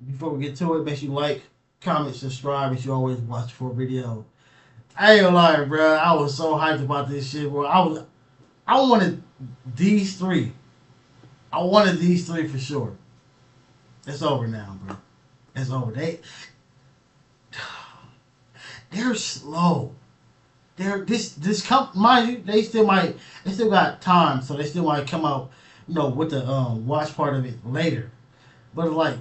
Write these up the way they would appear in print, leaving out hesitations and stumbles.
before we get to it, make sure you like, comment, subscribe if you always watch for a video. I ain't gonna lie, bro. I was so hyped about this shit, bro. I wanted these three. I wanted these three for sure. It's over now, bro. It's over. They're slow. Mind you, they still got time, so they still might come out, with the watch part of it later. But like,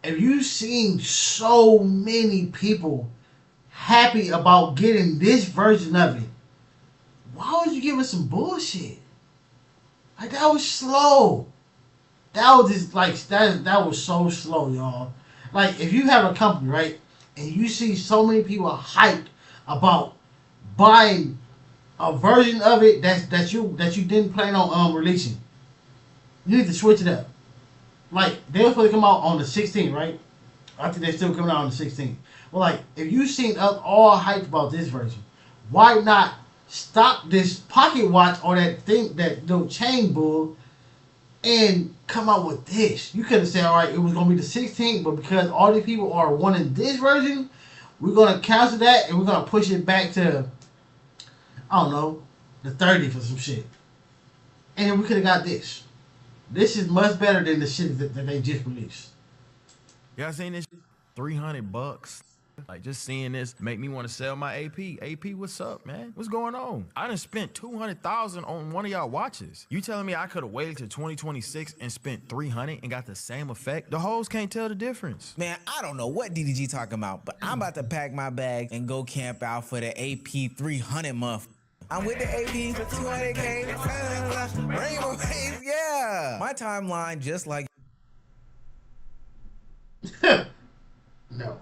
if you seen so many people happy about getting this version of it, why would you give us some bullshit? Like that was slow. That was just like that was so slow, y'all. Like if you have a company, right, and you see so many people hyped about buying a version of it that you didn't plan on releasing, you need to switch it up. Like they were supposed to come out on the 16th, right? I think they're still coming out on the 16th. Well, like if you seen us all hyped about this version, why not stop this pocket watch or that thing, that little chain bull, and come out with this? You could have said, all right, it was gonna be the 16th, but because all these people are wanting this version, we're gonna cancel that and we're gonna push it back to, I don't know, the 30th or some shit. And then we could have got this. This is much better than the shit that they just released. Y'all seen this? $300. Like just seeing this make me want to sell my AP. AP, what's up, man? What's going on? I done spent $200,000 on one of y'all watches. You telling me I could have waited till 2026 and spent $300 and got the same effect? The hoes can't tell the difference. Man, I don't know what DDG talking about, but I'm about to pack my bag and go camp out for the AP 300 month. I'm with the AP for 200K. Rainbow Waves, yeah. My timeline just like. No.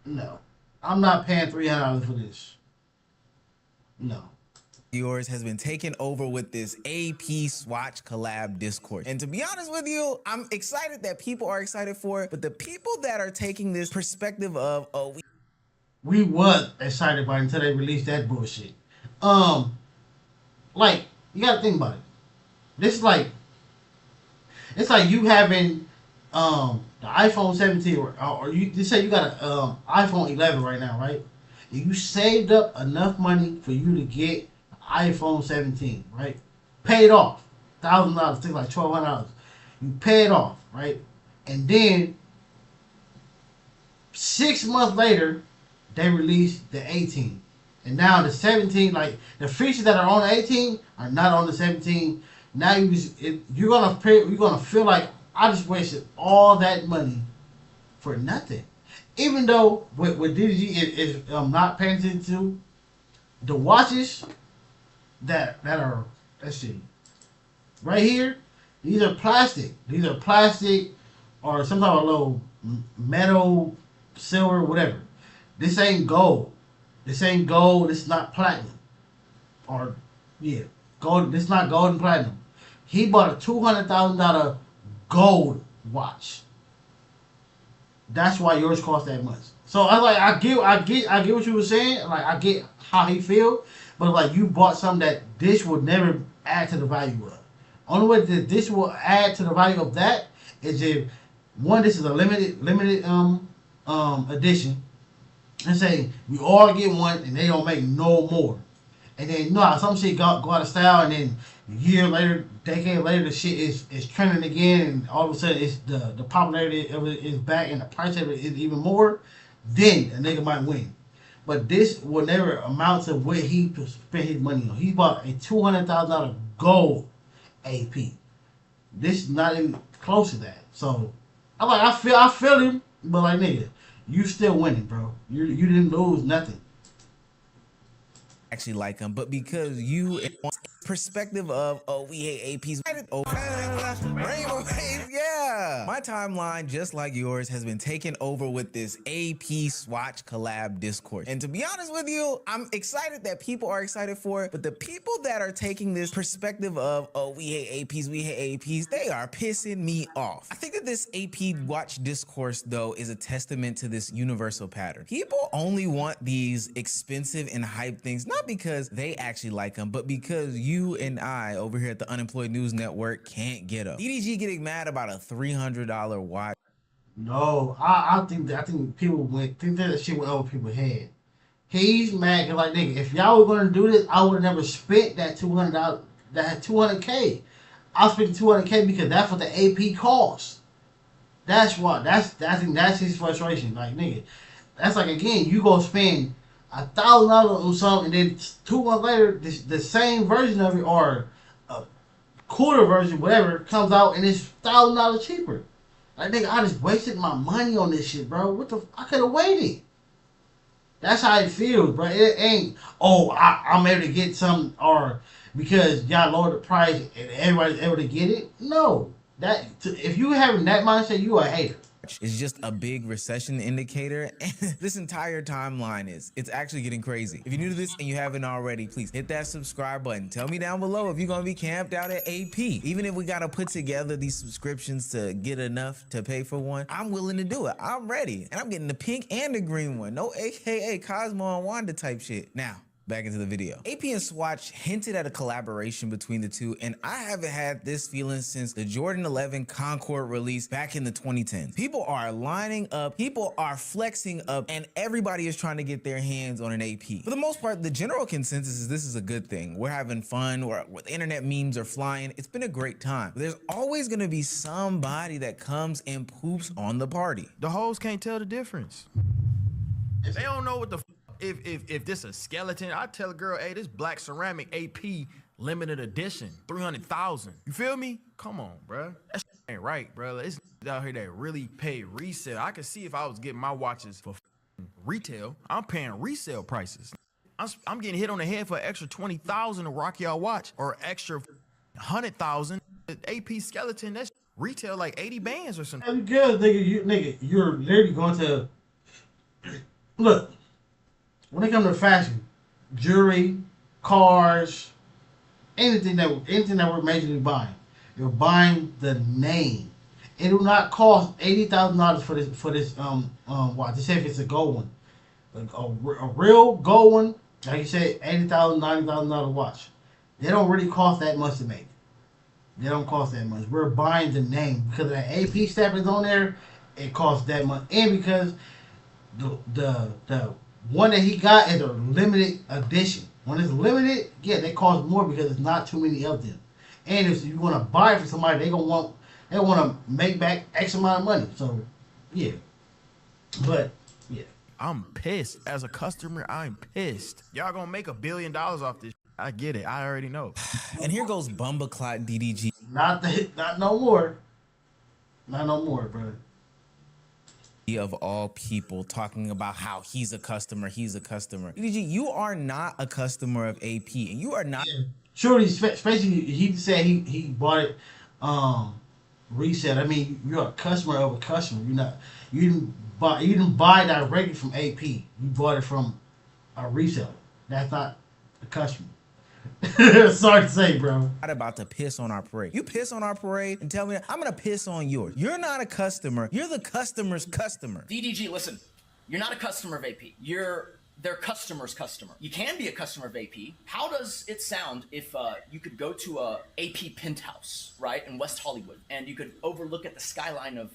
No. I'm not paying $300 for this. No. Yours has been taken over with this AP Swatch collab discourse. And to be honest with you, I'm excited that people are excited for it, but the people that are taking this perspective of, we was excited about it until they released that bullshit. Like, you gotta think about it. This is like, it's like you having the iPhone 17 or you just say you got an iPhone 11 right now, right? And you saved up enough money for you to get an iPhone 17, right? Paid off $1,000, things like $1,200. You pay it off, right? And then 6 months later, they released the 18. And now the 17, like the features that are on the 18 are not on the 17. Now you're gonna feel like I just wasted all that money for nothing. Even though what DDG is not paying attention to, the watches that are, let's see, right here, these are plastic. These are plastic or some type of little metal, silver, whatever. This ain't gold. This ain't gold. This is not platinum. Or, yeah, gold. This is not gold and platinum. He bought a $200,000 gold watch. That's why yours cost that much. So I like, I get what you were saying. Like I get how he feel, but like you bought something that this would never add to the value of. Only way that this will add to the value of that is if one, this is a limited edition, and say we all get one and they don't make no more. And then some shit go out of style, and then a year later, decade later, the shit is trending again, and all of a sudden it's the popularity of it is back and the price of it is even more. Then a nigga might win. But this will never amount to what he spent his money on. He bought a $200,000 gold AP. This is not even close to that. So I feel him, but like nigga, you still winning, bro. You didn't lose nothing. actually like them, but because you perspective of we hate APs. Rainbow Waves, yeah. My timeline, just like yours, has been taken over with this AP Swatch collab discourse. And to be honest with you, I'm excited that people are excited for it, but the people that are taking this perspective of we hate APs, they are pissing me off. I think that this AP watch discourse though is a testament to this universal pattern. People only want these expensive and hype things, not because they actually like them, but because you and I over here at the Unemployed News Network can't get them. DDG getting mad about a $300 watch. No, I think people think that shit went over people's head. He's mad 'cause like nigga, if y'all were gonna do this, I would have never spent that $200, that 200K. I spent 200K because that's what the AP costs. That's what I think that's his frustration. Like nigga, that's like again, you go spend $1,000 on something, and then 2 months later, the same version of it or a quarter version, whatever, comes out and it's $1,000 cheaper. Like nigga, I just wasted my money on this shit, bro. I could have waited. That's how it feels, bro. It ain't, oh, I'm able to get some, or because y'all lowered the price and everybody's able to get it. No, if you having that mindset, you a hater. Is just a big recession indicator. And this entire timeline it's actually getting crazy. If you're new to this and you haven't already, please hit that subscribe button. Tell me down below if you're gonna be camped out at AP. Even if we gotta put together these subscriptions to get enough to pay for one, I'm willing to do it. I'm ready. And I'm getting the pink and the green one. No AKA Cosmo and Wanda type shit. Now, back into the video. AP and Swatch hinted at a collaboration between the two, and I haven't had this feeling since the Jordan 11 Concord release back in the 2010s. People are lining up, people are flexing up, and everybody is trying to get their hands on an AP. For the most part, the general consensus is this is a good thing. We're having fun, or the internet memes are flying. It's been a great time. But there's always gonna be somebody that comes and poops on the party. The hoes can't tell the difference. They don't know what the if this a skeleton. I tell a girl, hey, this black ceramic AP limited edition, 300,000. You feel me? Come on, bro. That shit ain't right, bro. It's out here that really pay resale. I can see if I was getting my watches for retail, I'm paying resale prices. I'm getting hit on the head for an extra 20,000 to rock y'all watch, or extra 100,000. AP skeleton, that's retail like 80 bands or something. Because nigga, you're literally going to look. When it comes to fashion, jewelry, cars, anything that we're majorly buying, you're buying the name. It will not cost $80,000 for this watch. Just say if it's a gold one, a real gold one, like you said, $80,000, $90,000 watch. They don't really cost that much to make. They don't cost that much. We're buying the name because that AP stamp is on there. It costs that much, and because the one that he got is a limited edition. When it's limited, yeah, they cost more because there's not too many of them. And if you want to buy it for somebody, they want to make back X amount of money. So, yeah. But yeah, I'm pissed. As a customer, I'm pissed. Y'all gonna make $1 billion off this. I get it. I already know. And here goes Bumbleclot DDG. not no more. Not no more, bro. Of all people, talking about how he's a customer. DDG, you are not a customer of AP, and you are not. Yeah. Sure, especially he said he bought it resale. I mean, you're a customer of a customer. You didn't buy directly from AP. You bought it from a reseller. That's not a customer. Sorry to say, bro. Not about to piss on our parade. You piss on our parade and tell me I'm gonna piss on yours. You're not a customer. You're the customer's customer. DDG, listen, you're not a customer of AP. You're their customer's customer. You can be a customer of AP. How does it sound if you could go to a AP penthouse, right, in West Hollywood, and you could overlook at the skyline of,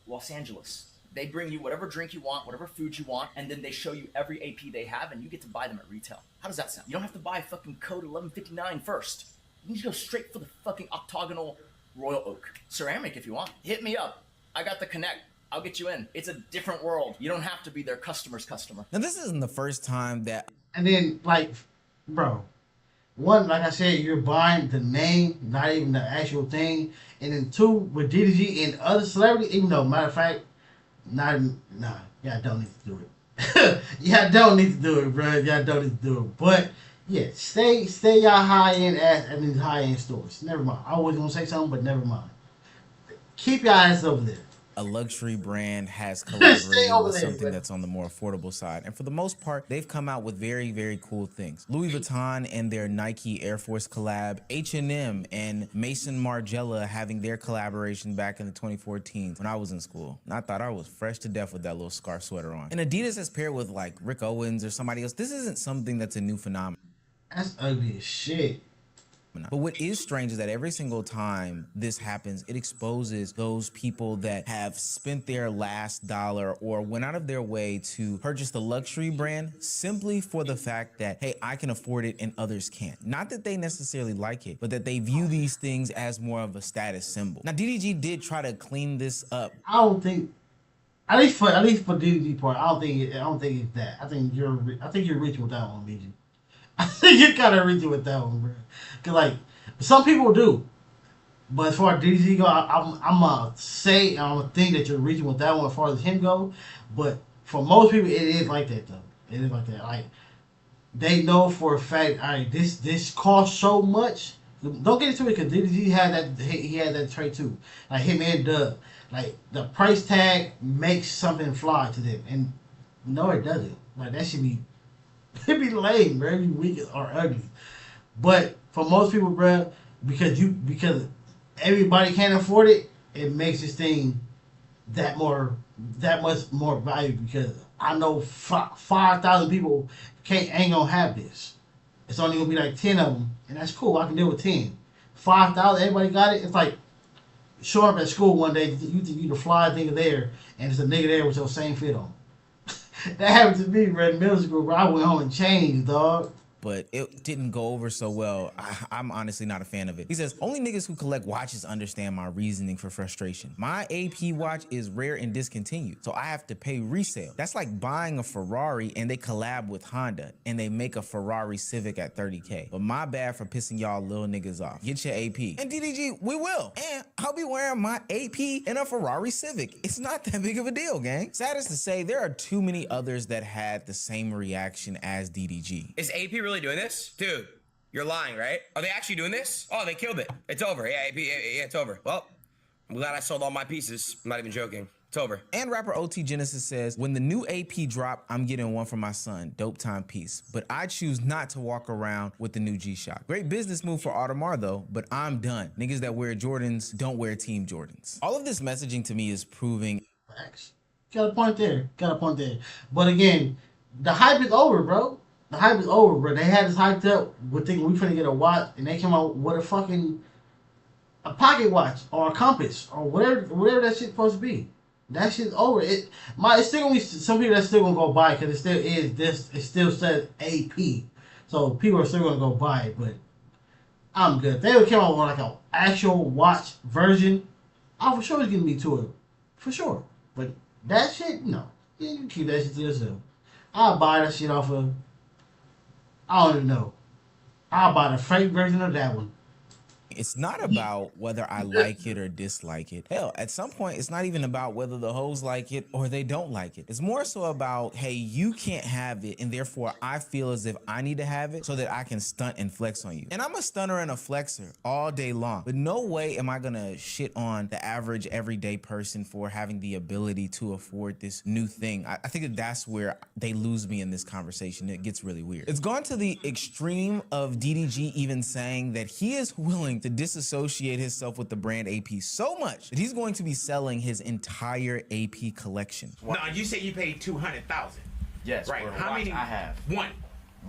Los Angeles? They bring you whatever drink you want, whatever food you want, and then they show you every AP they have, and you get to buy them at retail. How does that sound? You don't have to buy fucking code 1159 first. You need to go straight for the fucking octagonal Royal Oak ceramic if you want. Hit me up. I got the connect. I'll get you in. It's a different world. You don't have to be their customer's customer. Now, this isn't the first time that... And then, like, bro, one, like I said, you're buying the name, not even the actual thing. And then two, with DDG and other celebrities, even though, matter of fact, y'all don't need to do it. Y'all don't need to do it, bro. Y'all don't need to do it. But yeah, stay y'all high end ass at these high end stores. Never mind. I was gonna say something, but never mind. Keep your ass over there. A luxury brand has collaborated with there, something bro. that's on the more affordable side. And for the most part, they've come out with very, very cool things. Louis Vuitton and their Nike Air Force collab, H&M and Mason Margiela having their collaboration back in the 2014s when I was in school. And I thought I was fresh to death with that little scarf sweater on. And Adidas has paired with like Rick Owens or somebody else. This isn't something that's a new phenomenon. That's ugly as shit. But what is strange is that every single time this happens, it exposes those people that have spent their last dollar or went out of their way to purchase the luxury brand simply for the fact that, hey, I can afford it and others can't. Not that they necessarily like it, but that they view these things as more of a status symbol. Now, DDG did try to clean this up. I don't think, at least for DDG part, I don't think it's that. I think you're reaching with that one, BG. I think you're kind of reaching with that one, bro. Cause like some people do, but as far as DDG go, I'm gonna say and I'm gonna think that you're reaching with that one as far as him go. But for most people, it is like that though. It is like that. Like they know for a fact, all right, this costs so much. Don't get into it because DDG had that trait too. Like him and Dub, like the price tag makes something fly to them, and no, it doesn't. Like that should be. It'd be lame, bro. It'd be weak or ugly. But for most people, bro, because everybody can't afford it, it makes this thing that much more valuable. Because I know 5,000 people ain't gonna have this. It's only gonna be like 10 of them, and that's cool. I can deal with 10. 5,000, everybody got it. It's like showing up at school one day, you think you the fly nigga there, and it's a nigga there with your same fit on. That happened to me, bro, in middle school, bro. I went home and changed, dog. But it didn't go over so well. I'm honestly not a fan of it. He says, only niggas who collect watches understand my reasoning for frustration. My AP watch is rare and discontinued, so I have to pay resale. That's like buying a Ferrari and they collab with Honda and they make a Ferrari Civic at 30K. But my bad for pissing y'all little niggas off. Get your AP. And DDG, we will. And I'll be wearing my AP in a Ferrari Civic. It's not that big of a deal, gang. Sad as to say, there are too many others that had the same reaction as DDG. Is AP really doing this? Dude, you're lying, right? Are they actually doing this? Oh, they killed it. It's over. Yeah, it's over. Well, I'm glad I sold all my pieces. I'm not even joking. It's over. And rapper OT Genesis says, when the new AP drop, I'm getting one for my son. Dope time piece. But I choose not to walk around with the new G-Shock. Great business move for Audemars though, but I'm done. Niggas that wear Jordans don't wear Team Jordans. All of this messaging to me is proving... Facts. Got a point there. But again, the hype is over, bro. The hype is over, bro. They had this hyped up with thinking we finna get a watch, and they came out with a pocket watch or a compass or whatever that shit's supposed to be. That shit's over. It's still gonna be some people that's still gonna go buy it because it still is this. It still says AP, so people are still gonna go buy it. But I'm good. If they would come out with like an actual watch version, I for sure was getting me to it, for sure. But that shit, no, you can keep that shit to yourself. I'll buy that shit off of. I don't even know. I'll buy the fake version of that one. It's not about whether I like it or dislike it. Hell, at some point, it's not even about whether the hoes like it or they don't like it. It's more so about, hey, you can't have it, and therefore I feel as if I need to have it so that I can stunt and flex on you. And I'm a stunner and a flexer all day long, but no way am I gonna shit on the average everyday person for having the ability to afford this new thing. I think that that's where they lose me in this conversation. It gets really weird. It's gone to the extreme of DDG even saying that he is willing to disassociate himself with the brand AP so much that he's going to be selling his entire AP collection. No, you said you paid 200,000. Yes, right. For How many? I have One.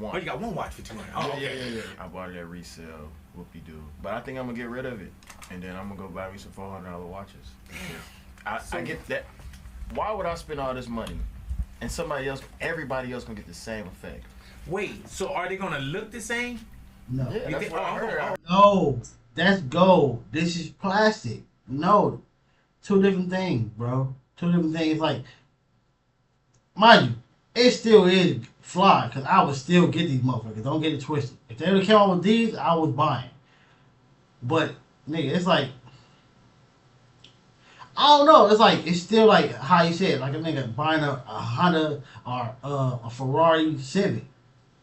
Oh, you got one watch for 200. Oh, okay. Yeah. I bought it at resale. Whoopie-doo. But I think I'm gonna get rid of it, and then I'm gonna go buy me some $400 watches. I get that. Why would I spend all this money, and everybody else gonna get the same effect? Wait, so are they gonna look the same? No. Yeah, that's what I heard. No, that's gold. This is plastic. No, two different things, bro. Two different things. Like, mind you, it still is fly because I would still get these motherfuckers. Don't get it twisted. If they would have came out with these, I was buying. But nigga, it's like, I don't know. It's like, it's still like how you said, like a nigga buying a Honda or a Ferrari Civic.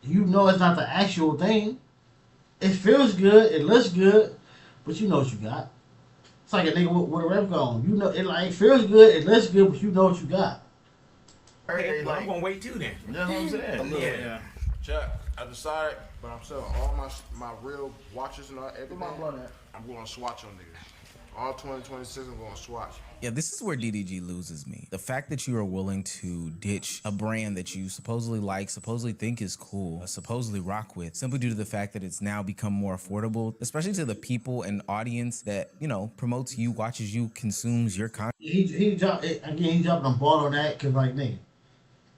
You know it's not the actual thing. It feels good, it looks good, but you know what you got. It's like a nigga with a rev on. You know, it feels good, it looks good, but you know what you got. Okay, well, I'm gonna wait too then. You know what I'm saying? Yeah. Chuck, I decided, but I'm selling all my real watches and all everything. I'm going to swatch on niggas. All 2026 I'm going Swatch. Yeah, this is where DDG loses me. The fact that you are willing to ditch a brand that you supposedly like, supposedly think is cool, supposedly rock with, simply due to the fact that it's now become more affordable, especially to the people and audience that, you know, promotes you, watches you, consumes your content. He dropped it again. He dropped a ball on that because like nigga,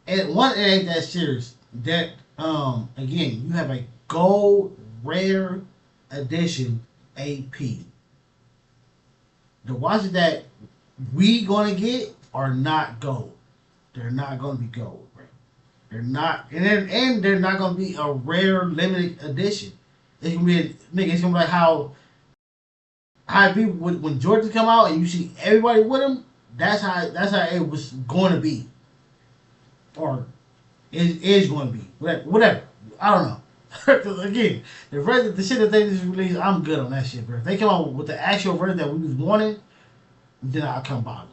and one, it ain't that serious. That again, you have a gold rare edition AP. The watches that we gonna get are not gold. They're not gonna be gold, bro. They're not, and they're not gonna be a rare limited edition. It's gonna be nigga. It's gonna be like how people when Jordans come out and you see everybody with them. That's how it was going to be, or it is going to be. Whatever. I don't know. Because again, the shit that they just released, I'm good on that shit, bro. If they come out with the actual version that we was wanting, then I'll come by them.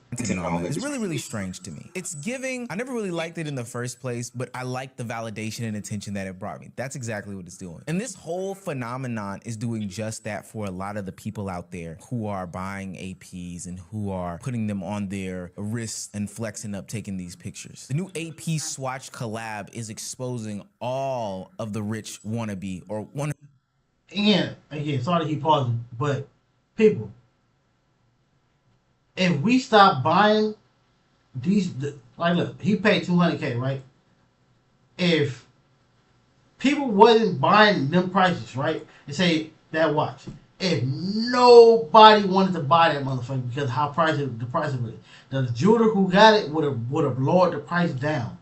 It's really, really strange to me. It's giving, I never really liked it in the first place, but I like the validation and attention that it brought me. That's exactly what it's doing. And this whole phenomenon is doing just that for a lot of the people out there who are buying APs and who are putting them on their wrists and flexing up, taking these pictures. The new AP Swatch collab is exposing all of the rich wannabe or wanna. And again, sorry to keep pausing, but people, if we stop buying these, like, look, he paid $200K, right? If people wasn't buying them prices, right, and say that watch, if nobody wanted to buy that motherfucker because how the price of it, the jeweler who got it would have lowered the price down.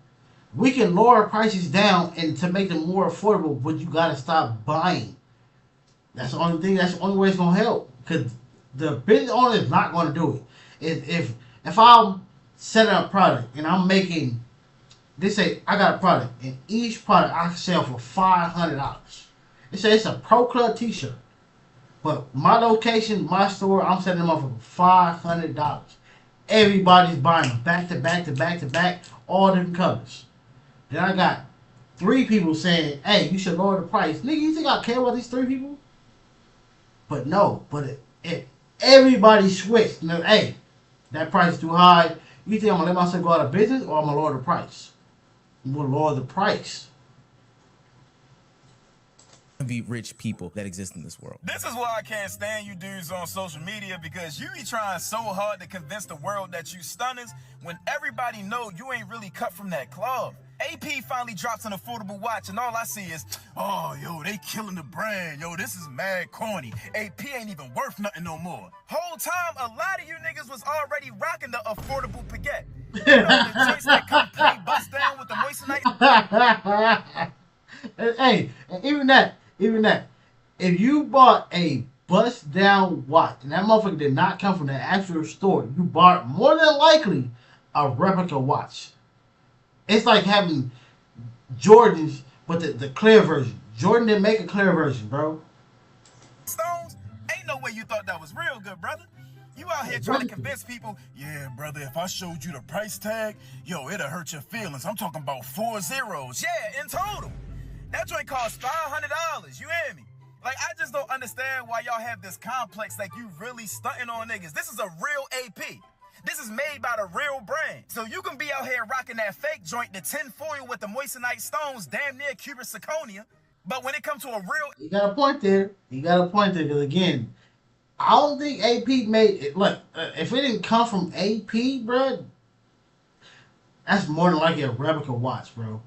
We can lower prices down and to make them more affordable, but you gotta stop buying. That's the only thing. That's the only way it's gonna help because the business owner is not gonna do it. If I'm setting up a product and I'm making, they say I got a product and each product I can sell for $500. They say it's a Pro Club T-shirt, but my location, my store, I'm setting them up for $500. Everybody's buying them back to back to back to back, all different colors. Then I got 3 people saying, "Hey, you should lower the price." Nigga, you think I care about these 3 people? But no, if everybody switched, you know, hey, that price is too high. You think I'm gonna let myself go out of business, or I'm gonna lower the price? I'm gonna lower the price. Be rich people that exist in this world. This is why I can't stand you dudes on social media, because you be trying so hard to convince the world that you stunners when everybody know you ain't really cut from that club. AP finally drops an affordable watch and all I see is, oh, yo, they killing the brand. Yo, this is mad corny. AP ain't even worth nothing no more. Whole time, a lot of you niggas was already rocking the affordable baguette. You know, the joints that come pre-bust down with the moissanite. Hey, and even that, if you bought a bust down watch and that motherfucker did not come from the actual store, you bought more than likely a replica watch. It's like having Jordans, but the clear version. Jordan didn't make a clear version, bro. Stones, ain't no way you thought that was real good, brother. You out here trying to convince people, yeah, brother, if I showed you the price tag, yo, it'll hurt your feelings. I'm talking about 4 zeros. Yeah, in total. That joint costs $500. You hear me? Like, I just don't understand why y'all have this complex like you really stunting on niggas. This is a real AP. This is made by the real brand. So you can be out here rocking that fake joint, the tin foil with the moissanite stones, damn near cubic zirconia. But when it comes to a real... You got a point there. Because, again, I don't think AP made it. Look, if it didn't come from AP, bro, that's more than likely a replica watch, bro.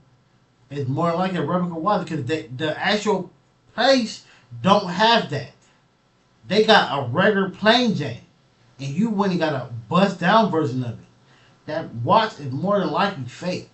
It's more than likely a replica watch because the actual place don't have that. They got a regular plain Jane. And you went and got a bust down version of it. That watch is more than likely fake.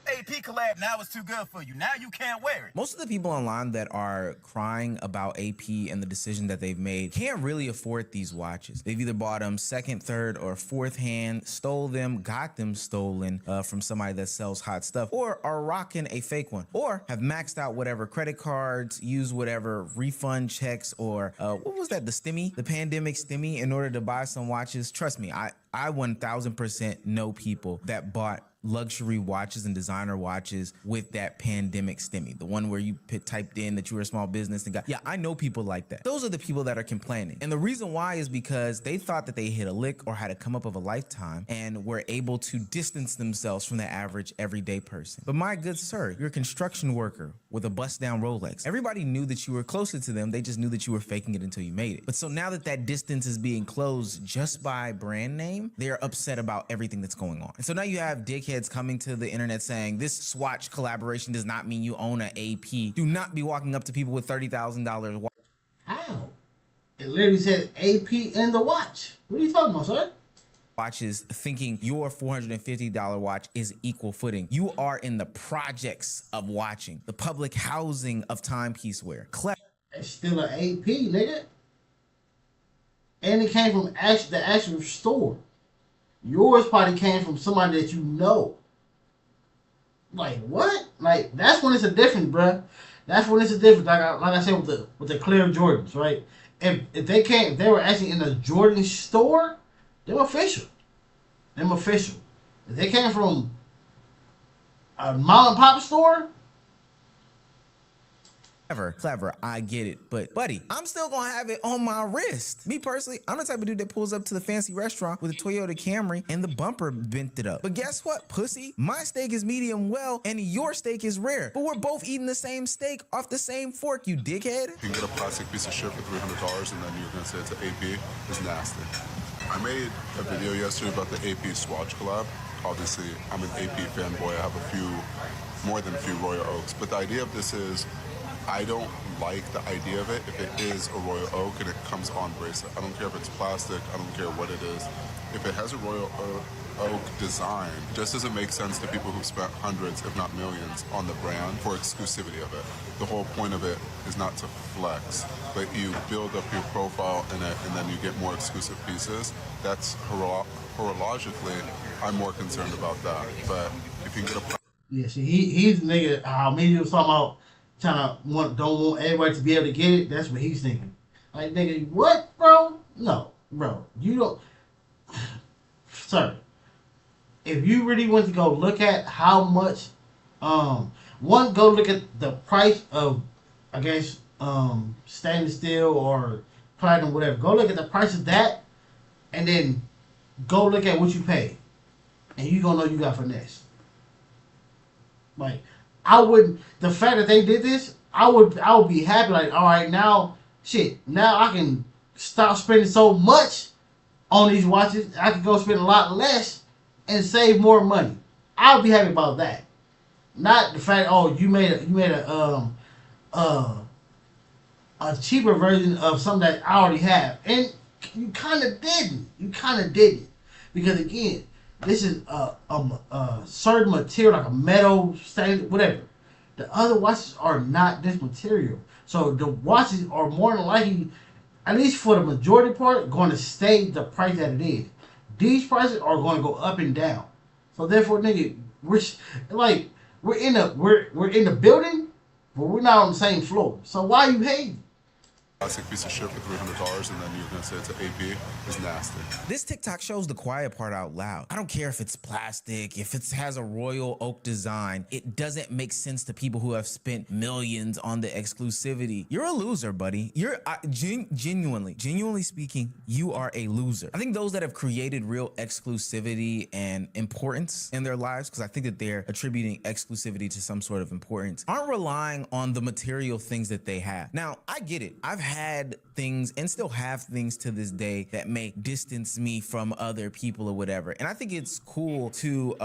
AP collab now is too good for you. Now you can't wear it. Most of the people online that are crying about AP and the decision that they've made can't really afford these watches. They've either bought them second, third, or fourth hand, stole them, got them stolen from somebody that sells hot stuff, or are rocking a fake one, or have maxed out whatever credit cards, used whatever refund checks, or what was that, the pandemic stimmy in order to buy some watches. Trust me, I 1000% know people that bought luxury watches and designer watches with that pandemic stimmy, the one where you typed in that you were a small business and got, yeah, I know people like that. Those are the people that are complaining. And the reason why is because they thought that they hit a lick or had a come up of a lifetime and were able to distance themselves from the average everyday person. But my good sir, you're a construction worker with a bust down Rolex. Everybody knew that you were closer to them. They just knew that you were faking it until you made it. But so now that that distance is being closed just by brand name, they're upset about everything that's going on. And so now you have dickheads coming to the internet saying this Swatch collaboration does not mean you own an AP. Do not be walking up to people with $30,000. How? It literally said AP in the watch. What are you talking about, sir? Watches thinking your $450 watch is equal footing. You are in the projects of watching, the public housing of timepiece wear. It's still an AP, nigga. And it came from the actual store. Yours probably came from somebody that you know. Like what? Like that's when it's a difference, bruh. That's when it's a difference. Like I said with the clear Jordans, right? If they were actually in the Jordan store, they're official. They're official. If they came from a mom and pop store. Clever, I get it. But buddy, I'm still gonna have it on my wrist. Me personally, I'm the type of dude that pulls up to the fancy restaurant with a Toyota Camry and the bumper bent it up. But guess what, pussy? My steak is medium well and your steak is rare. But we're both eating the same steak off the same fork, you dickhead. You can get a plastic piece of shit for $300 and then you're gonna say it's an AP. It's nasty. I made a video yesterday about the AP Swatch collab. Obviously, I'm an AP fanboy. I have more than a few Royal Oaks. But the idea of this is, I don't like the idea of it if it is a Royal Oak and it comes on bracelet. I don't care if it's plastic, I don't care what it is. If it has a Royal Oak design, it just doesn't make sense to people who've spent hundreds, if not millions, on the brand for exclusivity of it. The whole point of it is not to flex, but you build up your profile in it and then you get more exclusive pieces. That's horologically, I'm more concerned about that. But if you can get a... Yeah, see, he's the nigga, how media was talking about, don't want everybody to be able to get it. That's what he's thinking. Like, nigga, what, bro? No, bro, you don't. Sorry. If you really want to go look at how much, one, go look at the price of, I guess, stainless steel or platinum, whatever. Go look at the price of that, and then go look at what you pay, and you gonna know you got finesse. Like, I wouldn't. The fact that they did this, I would be happy. Like, all right, now I can stop spending so much on these watches. I can go spend a lot less and save more money. I'll be happy about that. Not the fact, oh, you made a cheaper version of something that I already have, and you kind of didn't. Because again, this is a certain material, like a metal, stainless, whatever. The other watches are not this material. So the watches are more than likely, at least for the majority part, going to stay the price that it is. These prices are going to go up and down. So therefore, nigga, we're in the building, but we're not on the same floor. So why are you hating? Plastic piece of shit for $300 and then you're gonna say it's an AP is nasty. This TikTok shows the quiet part out loud. I don't care if it's plastic, if it has a Royal Oak design, it doesn't make sense to people who have spent millions on the exclusivity. You're a loser, buddy. You're genuinely speaking, you are a loser. I think those that have created real exclusivity and importance in their lives, because I think that they're attributing exclusivity to some sort of importance, aren't relying on the material things that they have. Now, I get it. I've had things and still have things to this day that may distance me from other people or whatever. And I think it's cool to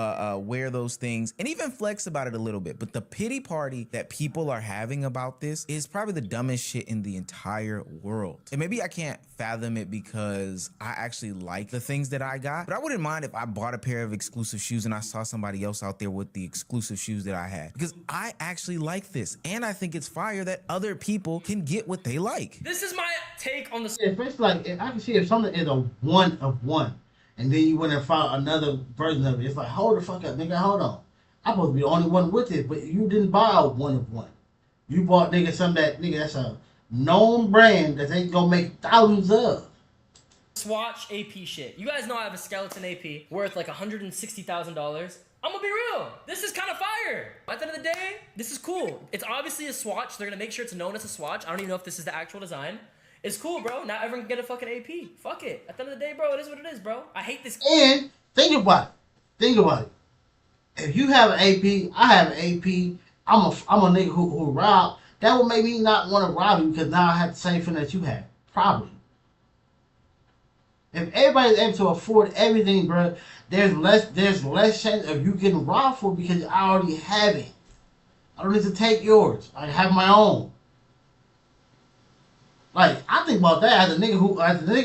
wear those things and even flex about it a little bit. But the pity party that people are having about this is probably the dumbest shit in the entire world. And maybe I can't fathom it because I actually like the things that I got, but I wouldn't mind if I bought a pair of exclusive shoes and I saw somebody else out there with the exclusive shoes that I had, because I actually like this. And I think it's fire that other people can get what they like. This is my take on the. Especially like, if I can see if something is a one of one, and then you went and found another version of it. It's like, hold the fuck up, nigga. Hold on. I'm supposed to be the only one with it, but you didn't buy a one of one. You bought nigga something that's a known brand that they gonna make thousands of. Swatch AP shit. You guys know I have a skeleton AP worth like $160,000. I'm gonna be real. This is kind of fire. At the end of the day, this is cool. It's obviously a swatch. They're gonna make sure it's known as a swatch. I don't even know if this is the actual design. It's cool, bro. Now everyone can get a fucking AP. Fuck it. At the end of the day, bro, it is what it is, bro. I hate this. And think about it. Think about it. If you have an AP, I have an AP. I'm a nigga who rob. That would make me not want to rob you because now I have the same feeling that you have. Probably. If everybody's able to afford everything, bro, there's less chance of you getting robbed for because I already have it. I don't need to take yours. I have my own. Like, I think about that as a nigga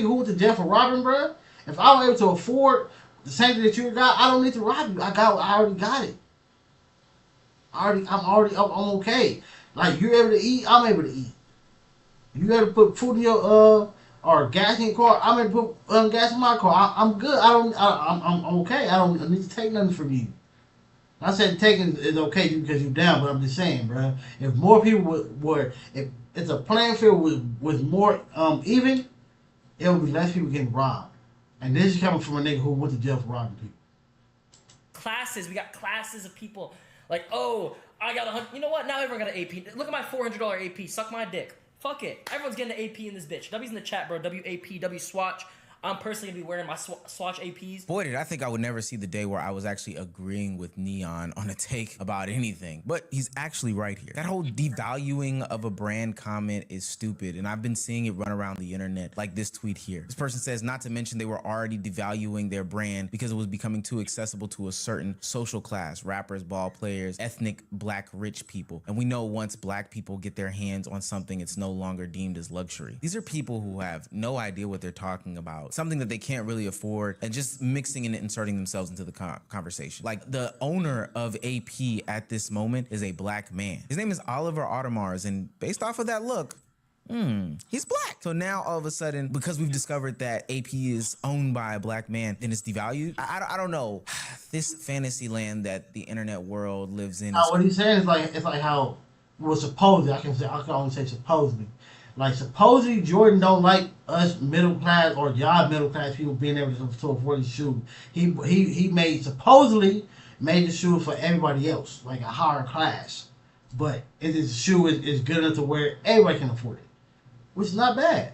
who went to jail for robbing, bro. If I was able to afford the same thing that you got, I don't need to rob you. I already got it. I'm okay. Like, you're able to eat, I'm able to eat. You able to put food in your or gas in your car, I'm able to put gas in my car. I'm good. I'm okay. I don't need to take nothing from you. I said taking is okay because you're down, but I'm just saying, bro. If more people if it's a playing field was more even, it would be less people getting robbed. And this is coming from a nigga who went to jail for robbing people. Classes. We got classes of people. Like, oh, I got 100. You know what? Now everyone got an AP. Look at my $400 AP. Suck my dick. Fuck it. Everyone's getting an AP in this bitch. W's in the chat, bro. WAP, W Swatch. I'm personally going to be wearing my Swatch APs. Boy, did I think I would never see the day where I was actually agreeing with Neon on a take about anything. But he's actually right here. That whole devaluing of a brand comment is stupid, and I've been seeing it run around the internet, like this tweet here. This person says, not to mention they were already devaluing their brand because it was becoming too accessible to a certain social class, rappers, ball players, ethnic black rich people. And we know once black people get their hands on something, it's no longer deemed as luxury. These are people who have no idea what they're talking about. Something that they can't really afford, and just mixing and inserting themselves into the conversation. Like, the owner of AP at this moment is a black man. His name is Oliver Audemars, and based off of that look, he's black. So now all of a sudden, because we've discovered that AP is owned by a black man, then it's devalued. I don't know. This fantasy land that the internet world lives in. What he's saying is it's like how, well, supposedly, I can only say supposedly. Like, supposedly Jordan don't like us middle class or y'all middle class people being able to afford his shoes. He supposedly made the shoes for everybody else, like a higher class. But his shoe is good enough to where everybody can afford it, which is not bad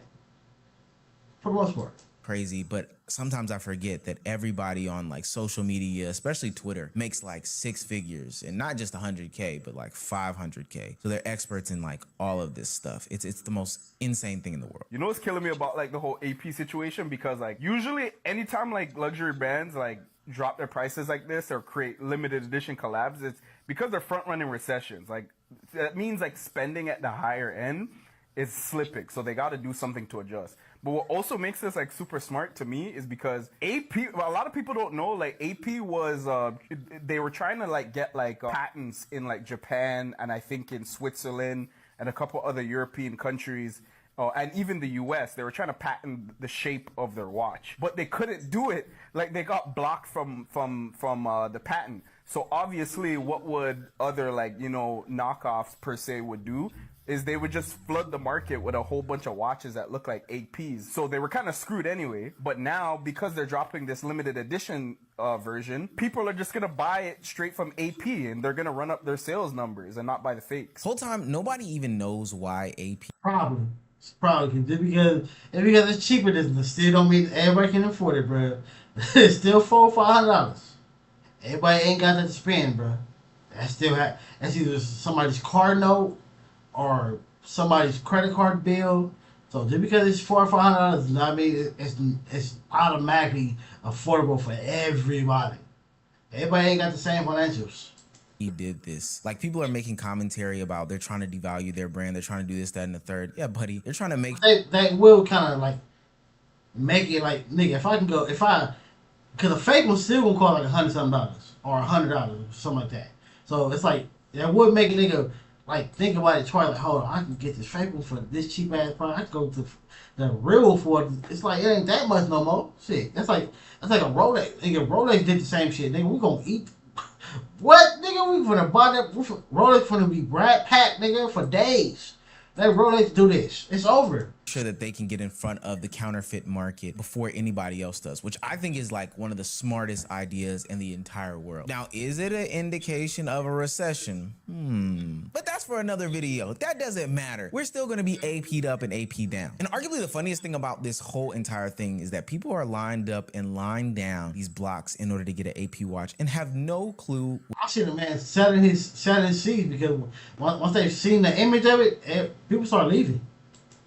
for the most part. Crazy, but sometimes I forget that everybody on like social media, especially Twitter, makes like 6 figures, and not just 100K, but like 500K. So they're experts in like all of this stuff. It's the most insane thing in the world. You know what's killing me about like the whole AP situation? Because like usually anytime like luxury brands like drop their prices like this or create limited edition collabs, it's because they're front running recessions. Like that means like spending at the higher end is slipping, so they got to do something to adjust. But what also makes this like super smart to me is because AP, a lot of people don't know, like AP was, they were trying to like get like patents in like Japan and I think in Switzerland and a couple other European countries. And even the US, they were trying to patent the shape of their watch, but they couldn't do it. Like they got blocked from the patent. So obviously, what would other like knockoffs per se would do is they would just flood the market with a whole bunch of watches that look like APs. So they were kind of screwed anyway. But now, because they're dropping this limited edition version, people are just going to buy it straight from AP, and they're going to run up their sales numbers and not buy the fakes. Whole time, nobody even knows why AP. Probably. It's probably because it's cheaper than this. Still don't mean everybody can afford it, bro. It's still $400-$500. Everybody ain't got that to spend, bro. That's either somebody's car note or somebody's credit card bill. So just because it's $400-$500 does not mean it's automatically affordable for everybody. Everybody ain't got the same financials. He did this. Like, people are making commentary about they're trying to devalue their brand. They're trying to do this, that, and the third. Yeah, buddy. They're trying to make... They will kind of, like, make it like, nigga, because a fake one still gonna cost like $100-something or $100 or something like that. So it's like, that would make a nigga, like, think about it twice. Like, hold on, I can get this fake one for this cheap ass price. I can go to the real for it. It's like, it ain't that much no more. Shit, that's like a Rolex. Nigga, Rolex did the same shit. Nigga, we gonna eat. What, nigga? We finna buy that. Rolex finna be Brad Pack, nigga, for days. Let Rolex do this. It's over. sure that they can get in front of the counterfeit market before anybody else does, which I think is like one of the smartest ideas in the entire world. Now, is it an indication of a recession? But that's for another video. That doesn't matter. We're still gonna be AP'd up and AP down. And arguably the funniest thing about this whole entire thing is that people are lined up and lined down these blocks in order to get an AP watch and have no clue. I seen a man selling his seeds because once they've seen the image of it, people start leaving.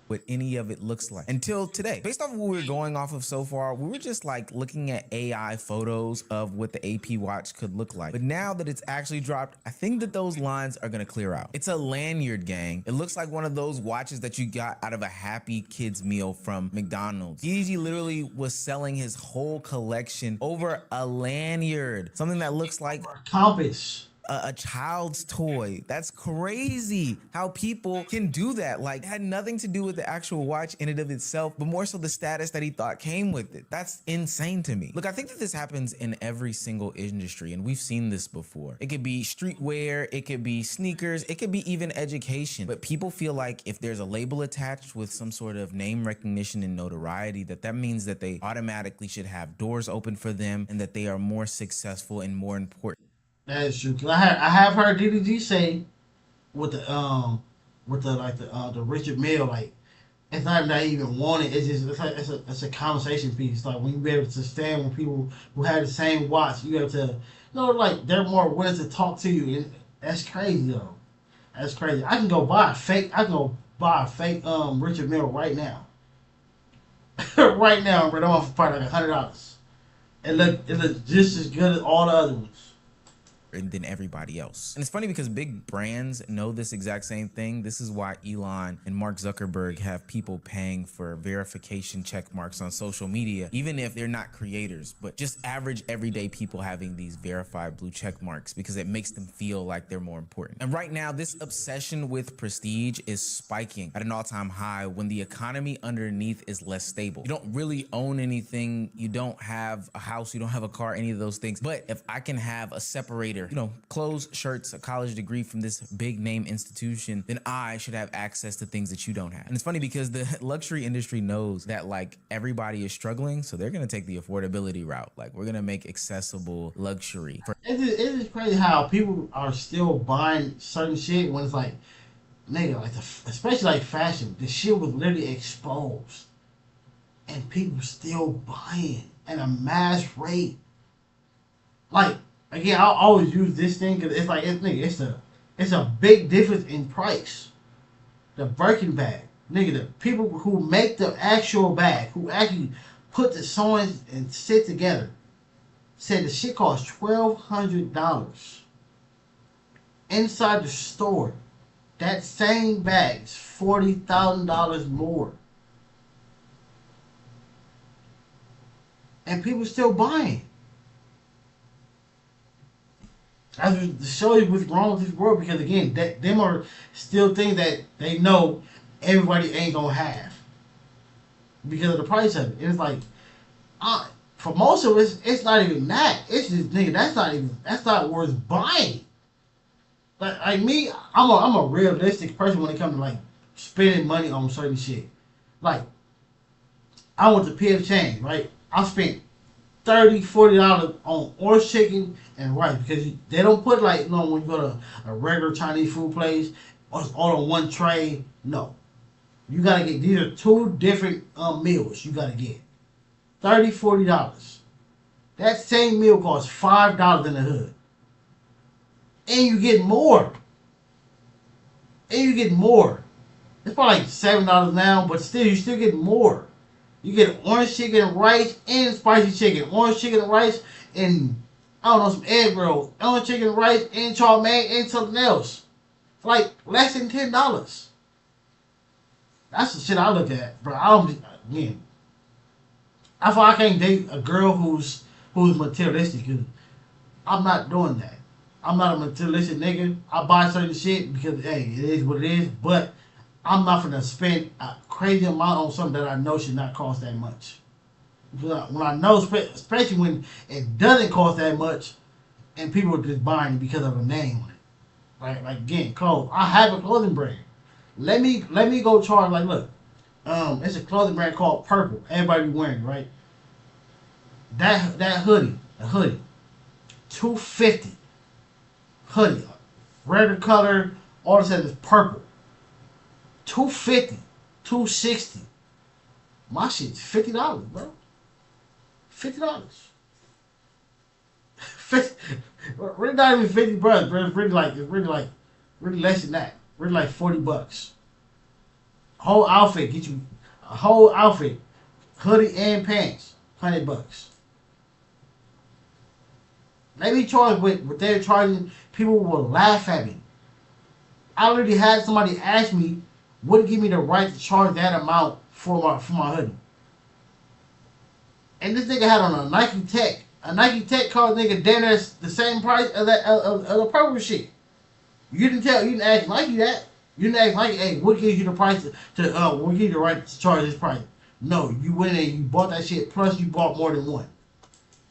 What any of it looks like until today. Based off of what we're going off of so far, we were just like looking at AI photos of what the AP watch could look like. But now that it's actually dropped, I think that those lines are gonna clear out. It's a lanyard, gang. It looks like one of those watches that you got out of a Happy Kids meal from McDonald's. DDG literally was selling his whole collection over a lanyard, something that looks like a compass. A child's toy. That's crazy how people can do that. Like, it had nothing to do with the actual watch in and of itself, but more so the status that he thought came with it. That's insane to me. Look, I think that this happens in every single industry, and we've seen this before. It could be streetwear, it could be sneakers, it could be even education, but people feel like if there's a label attached with some sort of name recognition and notoriety, that means that they automatically should have doors open for them and that they are more successful and more important. That is true. Cause I have heard DDG say with the Richard Mille, like, it's not that he even want it. It's just it's a conversation piece. Like, when you be able to stand with people who have the same watch, you have to like they're more willing to talk to you. That's crazy though. That's crazy. I can go buy a fake Richard Mille right now. Right now, but I'm off probably like $100. It look just as good as all the other ones. Than everybody else. And it's funny because big brands know this exact same thing. This is why Elon and Mark Zuckerberg have people paying for verification check marks on social media, even if they're not creators, but just average everyday people having these verified blue check marks because it makes them feel like they're more important. And right now, this obsession with prestige is spiking at an all-time high when the economy underneath is less stable. You don't really own anything. You don't have a house. You don't have a car, any of those things. But if I can have a separator, clothes, shirts, a college degree from this big name institution, then I should have access to things that you don't have. And it's funny because the luxury industry knows that like everybody is struggling, so they're gonna take the affordability route. Like, we're gonna make accessible luxury. It is crazy how people are still buying certain shit when it's like, nigga, like especially like fashion, the shit was literally exposed, and people still buying at a mass rate. Like, again, I'll always use this thing because it's like it's a big difference in price. The Birkin bag, nigga, the people who make the actual bag, who actually put the sewing and sit together, said the shit costs $1,200 inside the store. That same bag's $40,000 more, and people still buying. I just to show you what's wrong with this world, because again, them are still things that they know everybody ain't gonna have because of the price of it. And it's like, for most of us, it's not even that. It's just, nigga, that's not worth buying. Like me, I'm a realistic person when it comes to like spending money on certain shit. Like, I went to PF Chang's, right? I spent $30-$40 on orange chicken and rice because they don't put like, when you go to a regular Chinese food place, it's all on one tray. No, you gotta get, these are two different meals. You gotta get $30-$40. That same meal costs $5 in the hood, and you get more. It's probably like $7 now, but still, you still get more. You get orange chicken and rice and spicy chicken. Orange chicken and rice and, I don't know, some egg rolls. Orange chicken and rice and chow mein and something else. For like less than $10. That's the shit I look at. Bro, I feel I can't date a girl who's materialistic. Cause I'm not doing that. I'm not a materialistic nigga. I buy certain shit because, hey, it is what it is. But I'm not gonna spend a crazy amount on something that I know should not cost that much. When I know, especially when it doesn't cost that much, and people are just buying it because of a name on it. Like again, clothes. I have a clothing brand. Let me go charge. Like, look, It's a clothing brand called Purple. Everybody be wearing it, right? That hoodie, a hoodie, $250. Hoodie, regular color. All it says is purple. $250, $260. My shit's $50, bro. $50. Really not even $50, bro. It's really less than that. Really like $40. Whole outfit get you a whole outfit, hoodie and pants, $100. They be charged with what they're charging. People will laugh at me. I already had somebody ask me, would give me the right to charge that amount for my hoodie. And this nigga had on a Nike Tech. A Nike Tech cost nigga damn near the same price of the purple shit. You didn't ask Nike that. You didn't ask Nike, hey, what gives you the price what gives you the right to charge this price? No, you went and you bought that shit, plus you bought more than one.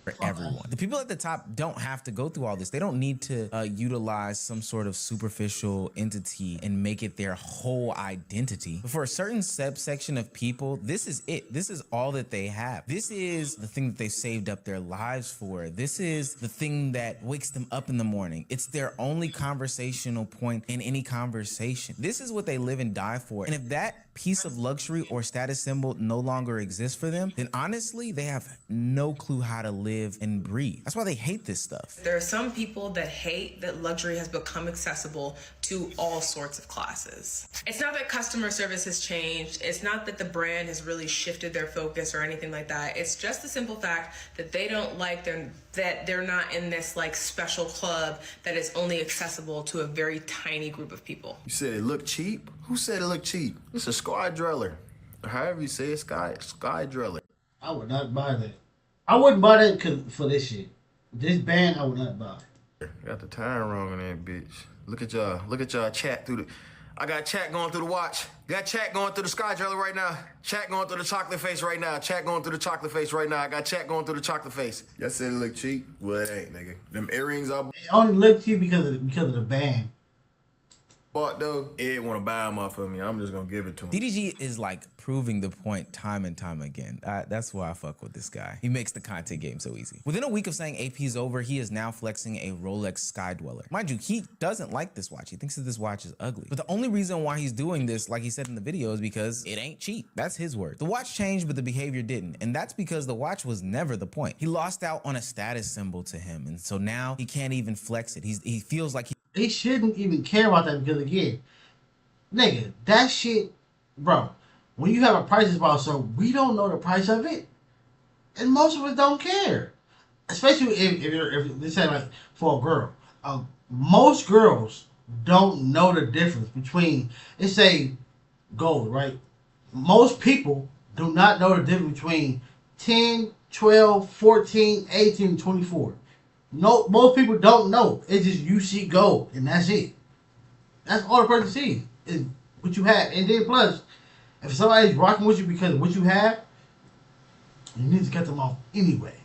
For everyone. The people at the top don't have to go through all this. They don't need to utilize some sort of superficial entity and make it their whole identity. But for a certain subsection of people, this is it. This is all that they have. This is the thing that they saved up their lives for. This is the thing that wakes them up in the morning. It's their only conversational point in any conversation. This is what they live and die for. And if that piece of luxury or status symbol no longer exists for them, then honestly, they have no clue how to live and breathe. That's why they hate this stuff. There are some people that hate that luxury has become accessible to all sorts of classes. It's not that customer service has changed. It's not that the brand has really shifted their focus or anything like that. It's just the simple fact that they don't like that they're not in this like special club that is only accessible to a very tiny group of people. You said it looked cheap? Who said it looked cheap? It's a sky driller. Or however you say it, sky driller. I would not buy that. I wouldn't buy that for this shit. This band, I would not buy. Got the time wrong on that bitch. Look at y'all chat through the... I got chat going through the watch. Got chat going through the sky driller right now. Chat going through the chocolate face right now. Chat going through the chocolate face right now. I got chat going through the chocolate face. Y'all said it look cheap? Well, it ain't, nigga. Them earrings I It only look cheap because of the band. bought though, Ed want to buy them off of me. I'm just gonna give it to him. DDG is like proving the point time and time again. That's why I fuck with this guy. He makes the content game so easy. Within a week of saying AP is over, he is now flexing a Rolex Sky Dweller. Mind you, he doesn't like this watch. He thinks that this watch is ugly. But the only reason why he's doing this, like he said in the video, is because it ain't cheap. That's his word. The watch changed, but the behavior didn't. And that's because the watch was never the point. He lost out on a status symbol to him. And so now he can't even flex it. He feels like he shouldn't even care about that because, again, nigga, that shit, bro, when you have a price about something, we don't know the price of it. And most of us don't care. Especially if they say, like, for a girl. Most girls don't know the difference between, let's say, gold, right? Most people do not know the difference between 10, 12, 14, 18, 24. No, most people don't know. It's just you see gold, and that's it. That's all the person sees is what you have. And then plus, if somebody's rocking with you because of what you have, you need to cut them off anyway.